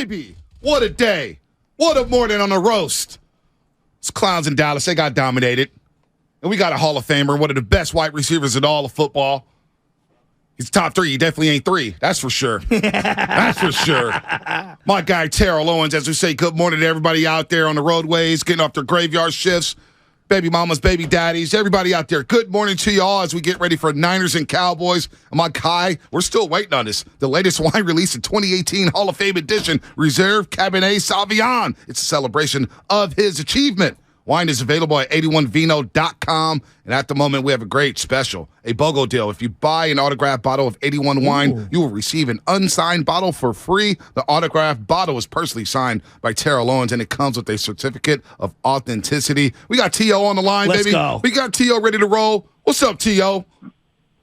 baby. What a day. What a morning on the roast. It's Clowns in Dallas. They got dominated. And we got a Hall of Famer, one of the best wide receivers in all of football. He's top three. He definitely ain't three. That's for sure. That's for sure. My guy, Terrell Owens, as we say, good morning to everybody out there on the roadways, getting off their graveyard shifts. Baby mamas, baby daddies, everybody out there. Good morning to you all as we get ready for Niners and Cowboys. And my guy, we're still waiting on this. The latest wine released in 2018 Hall of Fame edition, Reserve Cabernet Sauvignon. It's a celebration of his achievement. Wine is available at 81vino.com. And at the moment, we have a great special, a BOGO deal. If you buy an autographed bottle of 81 wine, you will receive an unsigned bottle for free. The autographed bottle is personally signed by Terrell Owens, and it comes with a certificate of authenticity. We got T.O. on the line, Let's baby. Go. We got T.O. ready to roll. What's up, T.O.?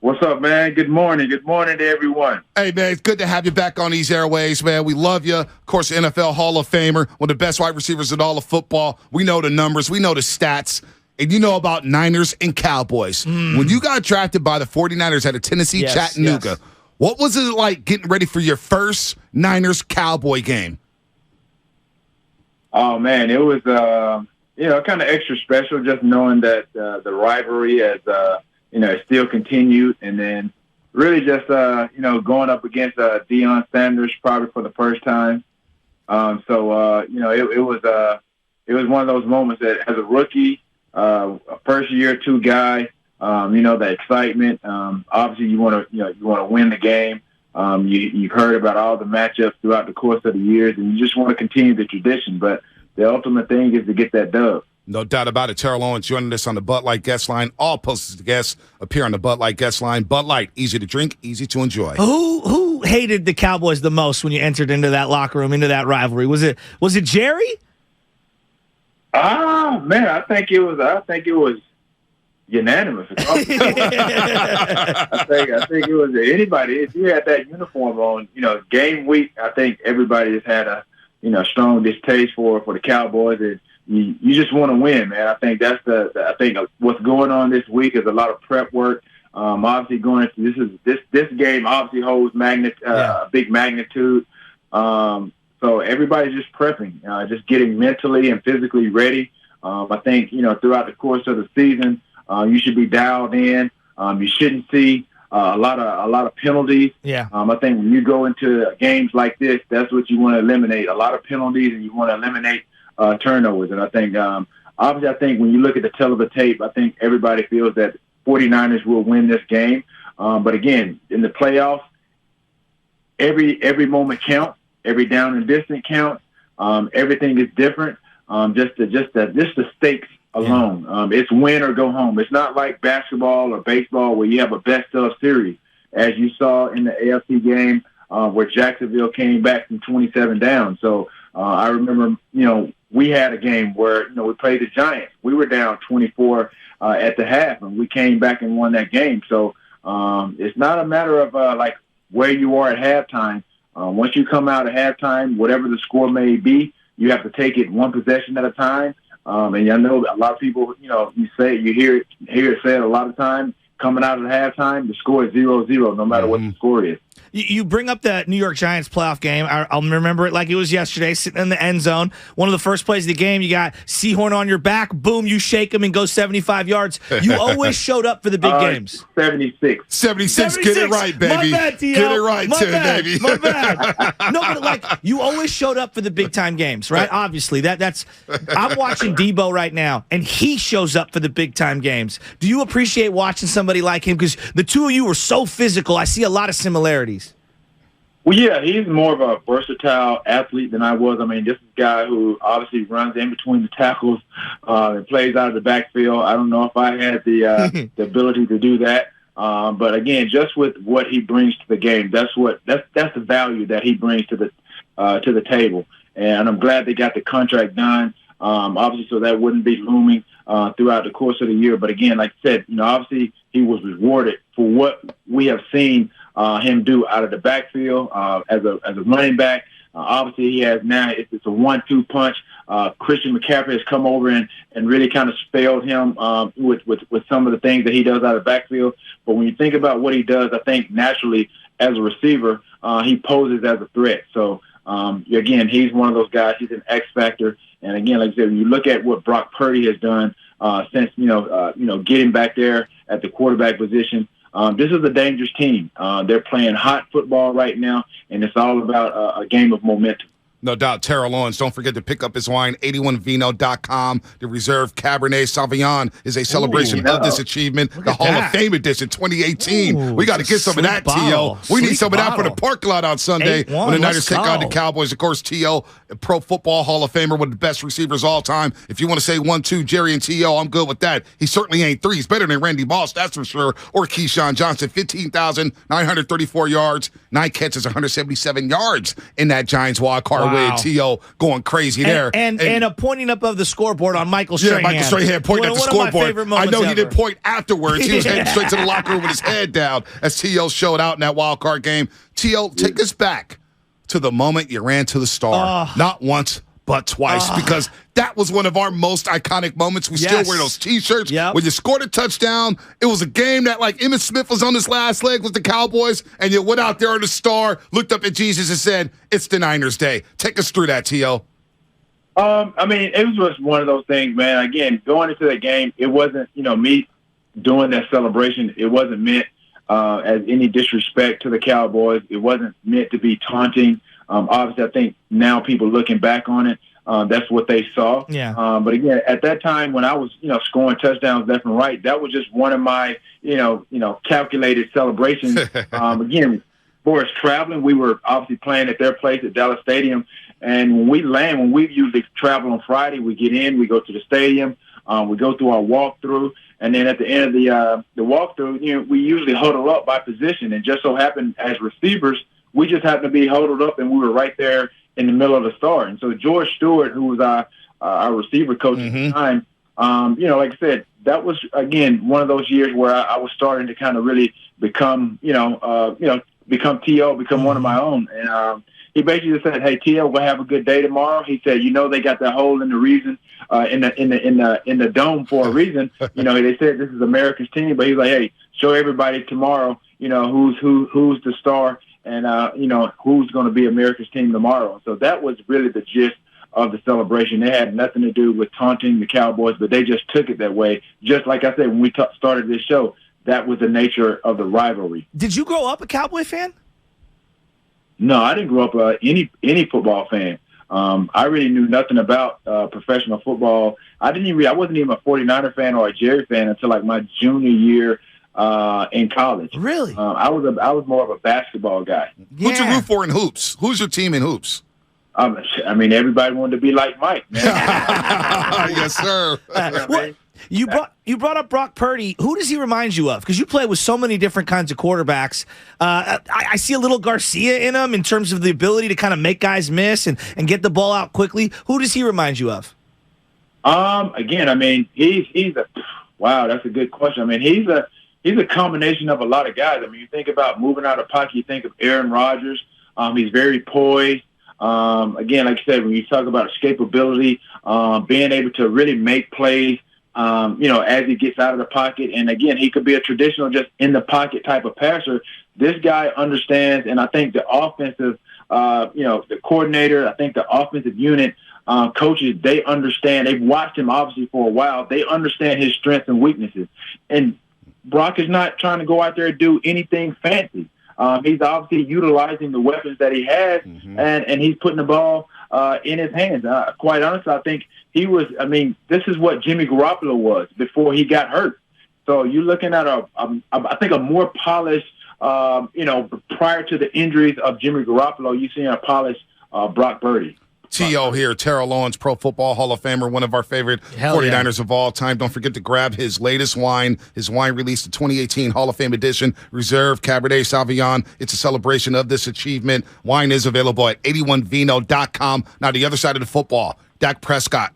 What's up, man? Good morning. Good morning to everyone. Hey, man, it's good to have you back on these airways, man. We love you. Of course, NFL Hall of Famer, one of the best wide receivers in all of football. We know the numbers. We know the stats. And you know about Niners and Cowboys. When you got drafted by the 49ers out of Tennessee, Chattanooga, what was it like getting ready for your first Niners-Cowboy game? Oh, man, it was, kind of extra special just knowing that the rivalry has, it still continued. And then really just, going up against Deion Sanders probably for the first time. It was one of those moments that as a rookie, a first year two guy, the excitement. Obviously, you want to win the game. You've heard about all the matchups throughout the course of the years, and you just want to continue the tradition. But the ultimate thing is to get that dub. No doubt about it. Terrell Owens joining us on the Bud Light guest line. All posted guests appear on the Bud Light guest line. Bud Light, easy to drink, easy to enjoy. Who hated the Cowboys the most when you entered into that locker room, into that rivalry? Was it Jerry? Man, I think it was unanimous. I think it was anybody. If you had that uniform on, game week, I think everybody has had a strong distaste for the Cowboys, and you just want to win, man. I think that's I think what's going on this week is a lot of prep work. Obviously going into this game obviously holds big magnitude. So everybody's just prepping, just getting mentally and physically ready. I think, throughout the course of the season, you should be dialed in. You shouldn't see a lot of penalties. Yeah. I think when you go into games like this, that's what you want to eliminate, a lot of penalties, and you want to eliminate turnovers. And I think, obviously, when you look at the tail of the tape, I think everybody feels that 49ers will win this game. But again, in the playoffs, every moment counts. Every down and distance counts. Everything is different. Just the stakes alone. It's win or go home. It's not like basketball or baseball where you have a best of series, as you saw in the AFC game where Jacksonville came back from 27 down. So I remember, we had a game where we played the Giants. We were down 24 at the half, and we came back and won that game. So it's not a matter of where you are at halftime. Once you come out at halftime, whatever the score may be, you have to take it one possession at a time. And I know a lot of people, you hear it said a lot of times, coming out at halftime, the score is 0-0, no matter what the score is. You bring up that New York Giants playoff game. I'll remember it like it was yesterday, sitting in the end zone. One of the first plays of the game, you got Seahorn on your back. Boom, you shake him and go 75 yards. You always showed up for the big games. 76. 76. Get it right, baby. My bad, T.O. Get it right, baby. My bad. No, but you always showed up for the big time games, right? Obviously, that's. I'm watching Debo right now, and he shows up for the big time games. Do you appreciate watching somebody like him? Because the two of you were so physical. I see a lot of similarities. Well, yeah, he's more of a versatile athlete than I was. I mean, this is a guy who obviously runs in between the tackles and plays out of the backfield. I don't know if I had the ability to do that. But again, just with what he brings to the game, that's the value that he brings to the table. And I'm glad they got the contract done. Obviously, so that wouldn't be looming throughout the course of the year. But again, like I said, obviously he was rewarded for what we have seen him do out of the backfield as a running back. Obviously, he has now, it's a 1-2 punch. Christian McCaffrey has come over and really kind of spelled him with some of the things that he does out of the backfield. But when you think about what he does, I think naturally as a receiver, he poses as a threat. So Again, he's one of those guys. He's an X factor. And again, like I said, when you look at what Brock Purdy has done since getting back there at the quarterback position, this is a dangerous team. They're playing hot football right now, and it's all about a game of momentum. No doubt. Terrell Owens, don't forget to pick up his wine, 81vino.com. The Reserve Cabernet Sauvignon is a celebration of this achievement. The Hall of Fame edition 2018. We got to get some of that, T.O. We need some of that for the parking lot on Sunday when the Niners take on the Cowboys. Of course, T.O., Pro Football Hall of Famer, one of the best receivers all time. If you want to say 1-2, Jerry and T.O., I'm good with that. He certainly ain't three. He's better than Randy Moss, that's for sure, or Keyshawn Johnson. 15,934 yards, 9 catches, 177 yards in that Giants wild card. Wow. T.O. going crazy there. And a pointing up of the scoreboard on Michael Strahan. Yeah, Michael Strahan pointing at the scoreboard. I know he didn't point afterwards. He was heading straight to the locker room with his head down as T.O. showed out in that wild card game. T.O., take us back to the moment you ran to the star. Not once, but twice, because that was one of our most iconic moments. We still wear those T-shirts. When you scored a touchdown, it was a game that, like, Emmitt Smith was on his last leg with the Cowboys, and you went out there on the star, looked up at Jesus and said, it's the Niners' day. Take us through that, T.O. I mean, it was just one of those things, man. Again, going into that game, it wasn't, me doing that celebration. It wasn't meant as any disrespect to the Cowboys. It wasn't meant to be taunting. Obviously, I think now people looking back on it, that's what they saw. Yeah. But again, at that time when I was, scoring touchdowns left and right, that was just one of my, calculated celebrations. Again, for us traveling, we were obviously playing at their place at Dallas Stadium. And when we usually travel on Friday, we get in, we go to the stadium, we go through our walkthrough. And then at the end of the walkthrough, we usually huddle up by position. And just so happened as receivers, we just happened to be huddled up, and we were right there in the middle of the start. And so George Stewart, who was our receiver coach at the time, like I said, that was, again, one of those years where I was starting to kind of really become, become T.O., become one of my own. And he basically just said, "Hey, T.O., we'll have a good day tomorrow." He said, "They got that hole in the reason in the dome for a reason. They said this is America's team, but he's like, hey, show everybody tomorrow, who's the star." And, who's going to be America's team tomorrow. So that was really the gist of the celebration. It had nothing to do with taunting the Cowboys, but they just took it that way. Just like I said, when we started this show, that was the nature of the rivalry. Did you grow up a Cowboy fan? No, I didn't grow up any football fan. I really knew nothing about professional football. I wasn't even a 49er fan or a Jerry fan until like my junior year in college. Really? I was more of a basketball guy. Yeah. Who'd you root for in hoops? Who's your team in hoops? Everybody wanted to be like Mike, man. Yes, sir. You brought up Brock Purdy. Who does he remind you of? Because you play with so many different kinds of quarterbacks. I see a little Garcia in him in terms of the ability to kind of make guys miss and get the ball out quickly. Who does he remind you of? Again, he's a wow. That's a good question. He's a combination of a lot of guys. You think about moving out of pocket. You think of Aaron Rodgers. He's very poised. Again, like I said, when you talk about escapability, being able to really make plays, as he gets out of the pocket. And again, he could be a traditional just in the pocket type of passer. This guy understands, and I think the offensive, the coordinator, I think the offensive unit, coaches, they understand. They've watched him obviously for a while. They understand his strengths and weaknesses. And Brock is not trying to go out there and do anything fancy. He's obviously utilizing the weapons that he has, and he's putting the ball in his hands. Quite honestly, I think he was. This is what Jimmy Garoppolo was before he got hurt. So you're looking at I think a more polished, prior to the injuries of Jimmy Garoppolo, you see a polished Brock Purdy. T.O. here, Terrell Owens, Pro Football Hall of Famer, one of our favorite 49ers of all time. Don't forget to grab his latest wine. His wine released the 2018 Hall of Fame edition, Reserve Cabernet Sauvignon. It's a celebration of this achievement. Wine is available at 81vino.com. Now, the other side of the football, Dak Prescott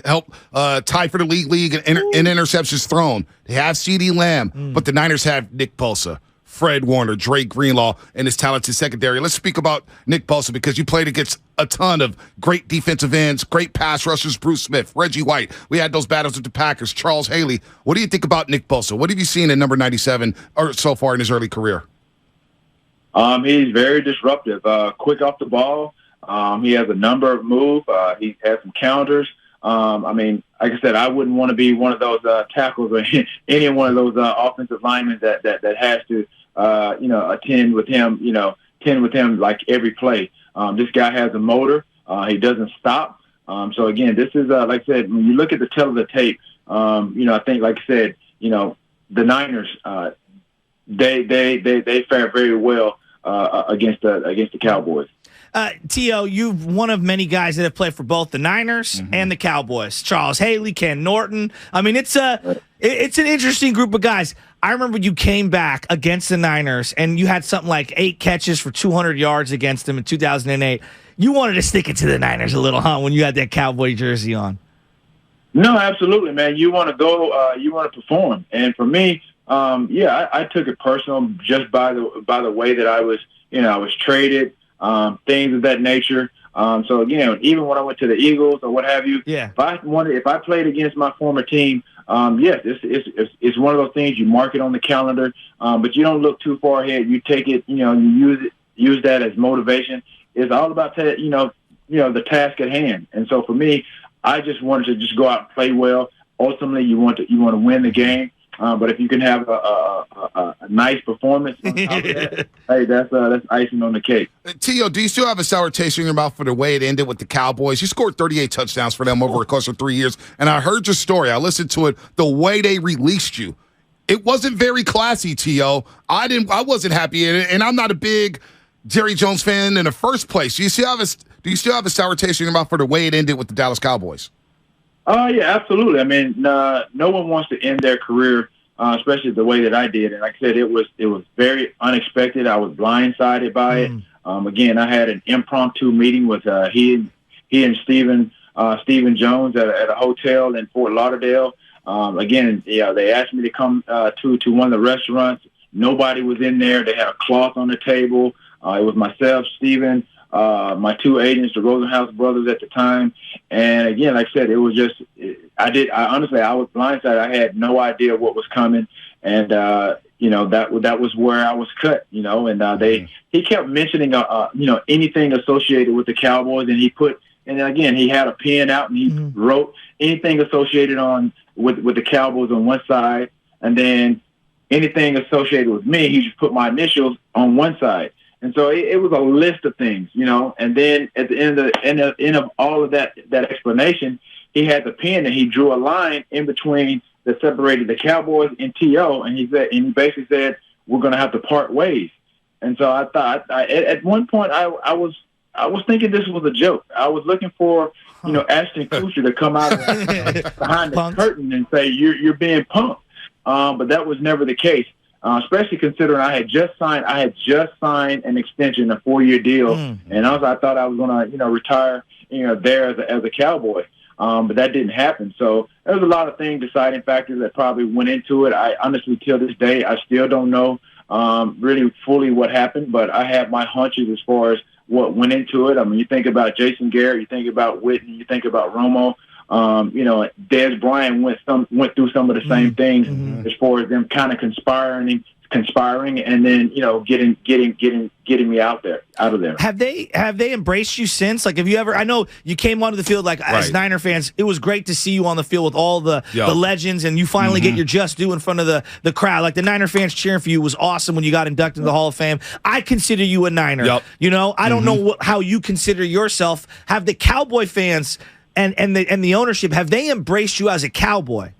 helped tie for the league in interceptions thrown. They have CeeDee Lamb, but the Niners have Nick Bosa, Fred Warner, Drake Greenlaw, and his talented secondary. Let's speak about Nick Bosa because you played against a ton of great defensive ends, great pass rushers, Bruce Smith, Reggie White. We had those battles with the Packers, Charles Haley. What do you think about Nick Bosa? What have you seen in number 97 or so far in his early career? He's very disruptive, quick off the ball. He has a number of moves. He has some counters. I mean, like I said, I wouldn't want to be one of those tackles or any one of those offensive linemen that has to, attend with him like every play. This guy has a motor. He doesn't stop. So again, this is like I said, when you look at the tail of the tape, I think, like I said, the Niners, they fare very well against the Cowboys. T.O., you're one of many guys that have played for both the Niners and the Cowboys. Charles Haley, Ken Norton. I mean, it's an interesting group of guys. I remember you came back against the Niners, and you had something like 8 catches for 200 yards against them in 2008. You wanted to stick it to the Niners a little, huh, when you had that Cowboy jersey on? No, absolutely, man. You want to go, you want to perform. And for me, I took it personal just by the way that I was traded. Things of that nature. So again, even when I went to the Eagles or what have you, if I played against my former team, yes, it's one of those things you mark it on the calendar, but you don't look too far ahead. You take it, you use that as motivation. It's all about the task at hand. And so for me, I just wanted to just go out and play well. Ultimately, you want to win the game. But if you can have a nice performance on top of that, hey, that's icing on the cake. T.O., do you still have a sour taste in your mouth for the way it ended with the Cowboys? You scored 38 touchdowns for them over the course of 3 years, and I heard your story. I listened to it. The way they released you, it wasn't very classy, T.O. I wasn't happy in it, and I'm not a big Jerry Jones fan in the first place. Do you still have a sour taste in your mouth for the way it ended with the Dallas Cowboys? Yeah, absolutely. I mean, no one wants to end their career, especially the way that I did. And like I said, it was very unexpected. I was blindsided by it. Again, I had an impromptu meeting with he and Stephen Jones at a hotel in Fort Lauderdale. Again, they asked me to come to one of the restaurants. Nobody was in there. They had a cloth on the table. It was myself, Stephen, my 2 agents, the Rosenhaus brothers at the time. And again, like I said, it was just, honestly, I was blindsided. I had no idea what was coming. And, that was where I was cut, and he kept mentioning, anything associated with the Cowboys. And again, he had a pen out and he wrote anything associated with the Cowboys on one side. And then anything associated with me, he just put my initials on one side. And so it was a list of things, and then at the end of all of that explanation, he had the pen and he drew a line in between that separated the Cowboys and T.O. And he basically said, we're going to have to part ways. And so I thought at one point I was thinking this was a joke. I was looking for, Ashton Kutcher to come out behind the curtain and say, you're being punked. But that was never the case. Especially considering I had just signed an extension, a 4-year deal, and also I thought I was going to, retire, there as a Cowboy, but that didn't happen. So there was a lot of deciding factors that probably went into it. I honestly, till this day, I still don't know really fully what happened, but I have my hunches as far as what went into it. I mean, you think about Jason Garrett, you think about Whitney, you think about Romo. Dez Bryant went through some of the same things as far as them kind of conspiring, and then getting me out of there. Have they embraced you since? Like, have you ever? I know you came onto the field as Niner fans. It was great to see you on the field with all the legends, and you finally get your just due in front of the crowd. Like, the Niner fans cheering for you was awesome when you got inducted into the Hall of Fame. I consider you a Niner. I don't know how you consider yourself. Have the Cowboy fans and the ownership, have they embraced you as a Cowboy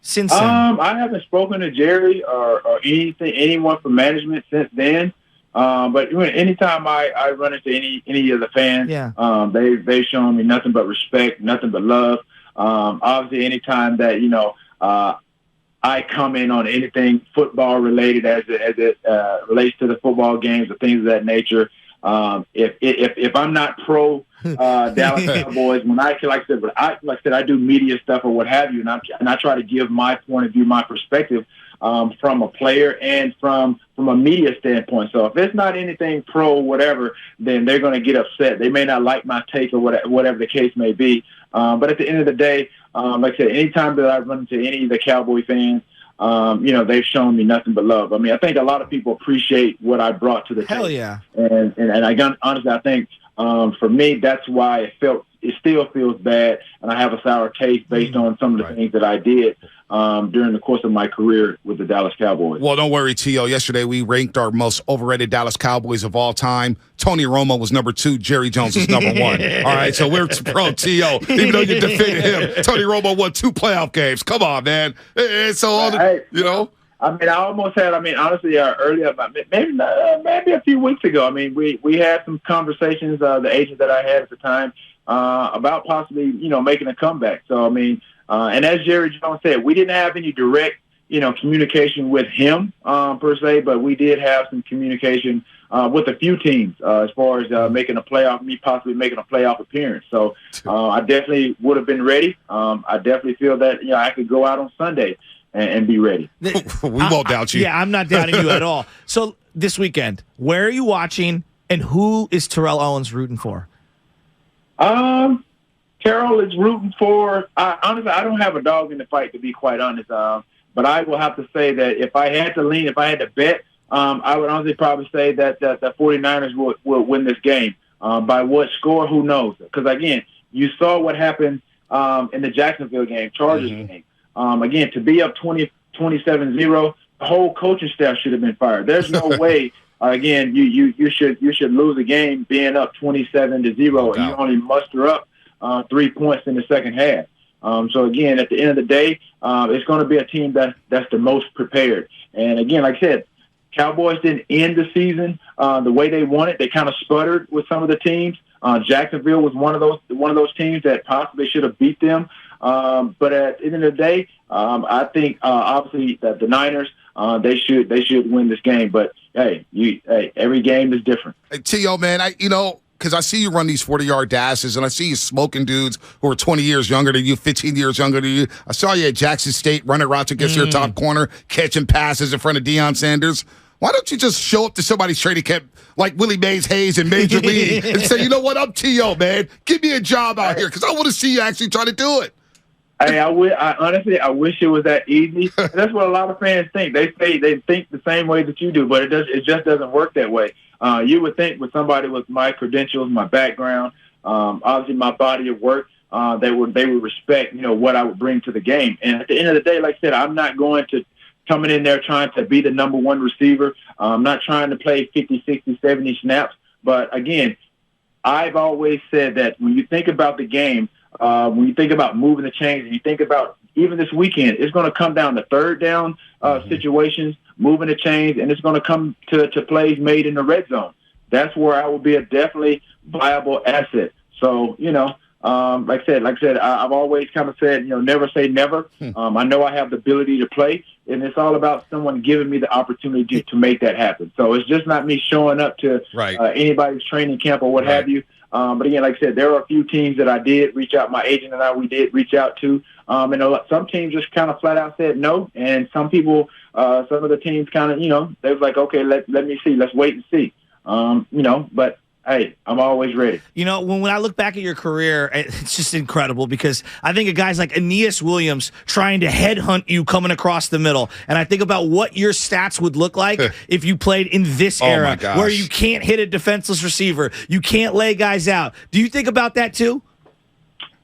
since then? I haven't spoken to Jerry or anyone from management since then. But anytime I run into any of the fans, they've shown me nothing but respect, nothing but love. Obviously, anytime that I comment on anything football related as it relates to the football games or things of that nature. If I'm not pro Dallas Cowboys, when like I said, I do media stuff or what have you, and I try to give my point of view, my perspective from a player and from a media standpoint. So if it's not anything pro, whatever, then they're going to get upset. They may not like my take or whatever the case may be. But at the end of the day, like I said, anytime that I run into any of the Cowboy fans, they've shown me nothing but love. I mean, I think a lot of people appreciate what I brought to the table. Hell yeah. And honestly, I think for me, that's why it still feels bad, and I have a sour taste based on some of the things that I did during the course of my career with the Dallas Cowboys. Well, don't worry, T.O. Yesterday we ranked our most overrated Dallas Cowboys of all time. Tony Romo was number 2. Jerry Jones was number 1. All right, so we're pro T.O. Even though you defended him, Tony Romo won 2 playoff games. Come on, man. And so all the, you know. I mean, I almost had. I mean, honestly, earlier, maybe a few weeks ago. I mean, we had some conversations. The agent that I had at the time about possibly, making a comeback. So I mean, and as Jerry Jones said, we didn't have any direct, communication with him per se, but we did have some communication with a few teams as far as making a playoff, me possibly making a playoff appearance. So I definitely would have been ready. I definitely feel that I could go out on Sunday and be ready. We won't doubt you. Yeah, I'm not doubting you at all. So this weekend, where are you watching, and who is Terrell Owens rooting for? Terrell is rooting for. Honestly, I don't have a dog in the fight, to be quite honest. But I will have to say that if I had to bet, I would honestly probably say that the 49ers will win this game. By what score? Who knows? Because again, you saw what happened in the Jacksonville game, Chargers game. Again, to be up 27-0, the whole coaching staff should have been fired. There's no way. Again, you should lose a game being up 27-0, and you only muster up 3 points in the second half. So again, at the end of the day, it's going to be a team that's the most prepared. And again, like I said, Cowboys didn't end the season the way they wanted. They kind of sputtered with some of the teams. Jacksonville was one of those teams that possibly should have beat them. But at the end of the day, I think obviously that the Niners they should win this game. But hey, every game is different. Hey, T.O., man, because I see you run these 40-yard dashes, and I see you smoking dudes who are 20 years younger than you, 15 years younger than you. I saw you at Jackson State running routes against your top corner, catching passes in front of Deion Sanders. Why don't you just show up to somebody's training camp like Willie Mays Hayes in Major League and say, you know what, I'm T.O., man. Give me a job out here because I want to see you actually try to do it. Hey, honestly, I wish it was that easy. And that's what a lot of fans think. They think the same way that you do, but it just doesn't work that way. You would think with somebody with my credentials, my background, obviously my body of work, they would respect, what I would bring to the game. And at the end of the day, like I said, I'm not going to coming in there trying to be the number one receiver. I'm not trying to play 50, 60, 70 snaps. But again, I've always said that when you think about the game, when you think about moving the chains, and you think about even this weekend, it's going to come down to third down situations, moving the chains, and it's going to come to plays made in the red zone. That's where I will be a definitely viable asset. So, like I said, I've always kind of said, never say never. I know I have the ability to play, and it's all about someone giving me the opportunity to make that happen. So it's just not me showing up to anybody's training camp or what have you. But again, like I said, there are a few teams that I did reach out. My agent and we did reach out to. And some teams just kind of flat out said no. And some people, some of the teams kind of, they was like, okay, let me see. Let's wait and see. But hey, I'm always ready. When I look back at your career, it's just incredible because I think of guys like Aeneas Williams trying to headhunt you coming across the middle. And I think about what your stats would look like if you played in this era where you can't hit a defenseless receiver. You can't lay guys out. Do you think about that too?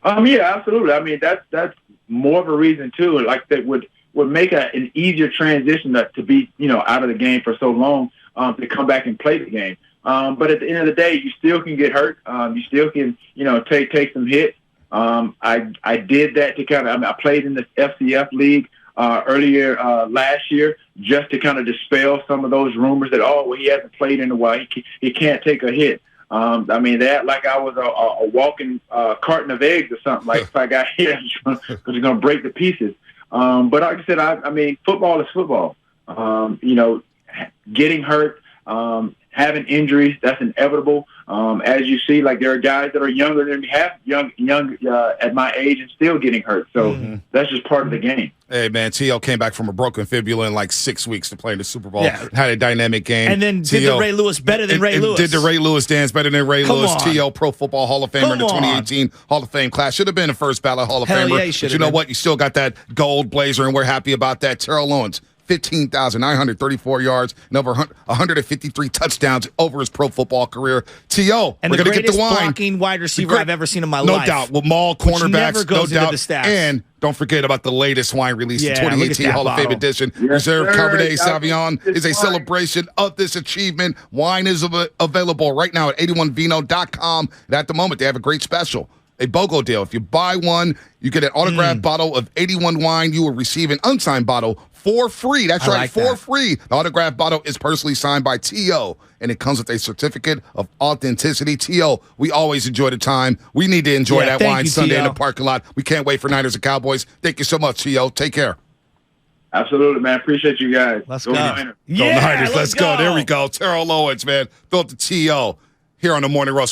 Yeah, absolutely. I mean, that's more of a reason too. Like that would make an easier transition to be, out of the game for so long to come back and play the game. But at the end of the day, you still can get hurt. You still can, take some hits. I did that to I played in the FCF league earlier last year just to kind of dispel some of those rumors that, he hasn't played in a while. He can't take a hit. They act like I was a walking carton of eggs or something. Like if I got hit, because it's going to break to pieces. But like I said, football is football. Getting hurt, having injuries, that's inevitable. As you see, like there are guys that are younger than me, young at my age and still getting hurt. So that's just part of the game. Hey, man, T.O. came back from a broken fibula in like 6 weeks to play in the Super Bowl. Yeah. Had a dynamic game. And then did the Ray Lewis better than Ray Lewis. Did the Ray Lewis dance better than Ray Lewis. T.O. Pro Football Hall of Famer in the 2018 Hall of Fame class. Should have been a first ballot Hall of Famer. Yeah, but you know what? You still got that gold blazer, and we're happy about that. Terrell Owens, 15,934 yards, and over 153 touchdowns over his pro football career. T.O., and we're the going to get the greatest wine. blocking wide receiver I've ever seen in my no life. No doubt. Well, Maul, cornerbacks, never goes no doubt. into the stats. And don't forget about the latest wine release, the 2018 Hall of Fame edition. Yes, Reserve sir. Cabernet Sauvignon is a wine. celebration of this achievement. Wine is available right now at 81vino.com. And at the moment, they have a great special, a BOGO deal. If you buy one, you get an autographed bottle of 81 wine. You will receive an unsigned bottle for free. That's right, for free. The autographed bottle is personally signed by T.O., and it comes with a certificate of authenticity. T.O., we always enjoy the time. We need to enjoy that wine Sunday in the parking lot. We can't wait for Niners and Cowboys. Thank you so much, T.O. Take care. Absolutely, man. Appreciate you guys. Let's go. Niners. Go Niners. Let's go. There we go. Terrell Owens, man. Built the T.O. here on the Morning Roast.